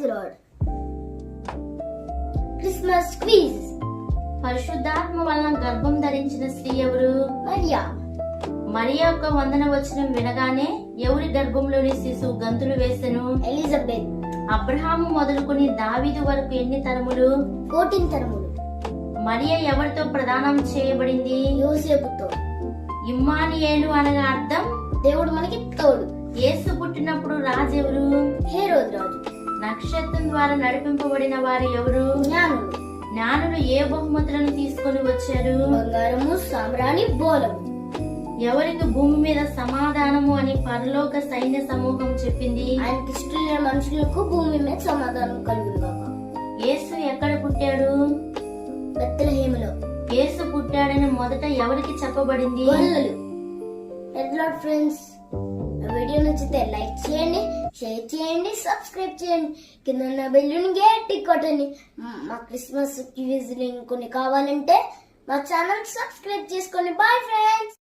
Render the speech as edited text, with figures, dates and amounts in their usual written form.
Praise lord. Christmas quiz. పరిశుద్ధాత్మ వలన గర్భం ధరించిన స్త్రీ ఎవరు? మరియా. మరియా యొక్క వందన వచనం వినగానే ఎవరి గర్భంలోని శిశువు గంతులు వేసెను? ఎలిజబెత్. అబ్రహాము మొదలుకొని దావీదు వరకు ఎన్ని తరములు? 14 తరములు. మరియా ఎవరితో ప్రదానం చేయబడింది? యోసేపుతో. ఇమ్మానుయేలు అనగా అర్థం దేవుడు మనకి తోడు. యేసు పుట్టినప్పుడు రాజు ఎవరు? హేరోదు రాజు. నక్షత్రం ద్వారా నడిపింపబడిన వారు ఎవరు? జ్ఞానులు. జ్ఞానులు ఏ బహుమతులను తీసుకొని వచ్చారు? బంగారము, సామ్రాణి, బోలము. ఎవరికి భూమి మీద సమాధానము అని పరలోక సైన్య సమూహం చెప్పింది? ఆయనకి ఇష్టమైన మనుషులకు భూమి మీద సమాధానం కలుగునుగాక. యేసు ఎక్కడ పుట్టాడు? బెత్లెహేములో. యేసు పుట్టాడని మొదట ఎవరికి చెప్పబడింది? గొల్లలు. ఫ్రెండ్స్, వీడియో నచ్చితే లైక్ చేయండి, షేర్ చేయండి, సబ్స్క్రైబ్ చేయండి, కింద ఉన్న బెల్లుని గట్టి కొట్టండి. మా క్రిస్మస్ క్విజ్ లింక్ కొన్ని కావాలంటే మా ఛానల్ సబ్స్క్రైబ్ చేసుకోండి. Bye friends.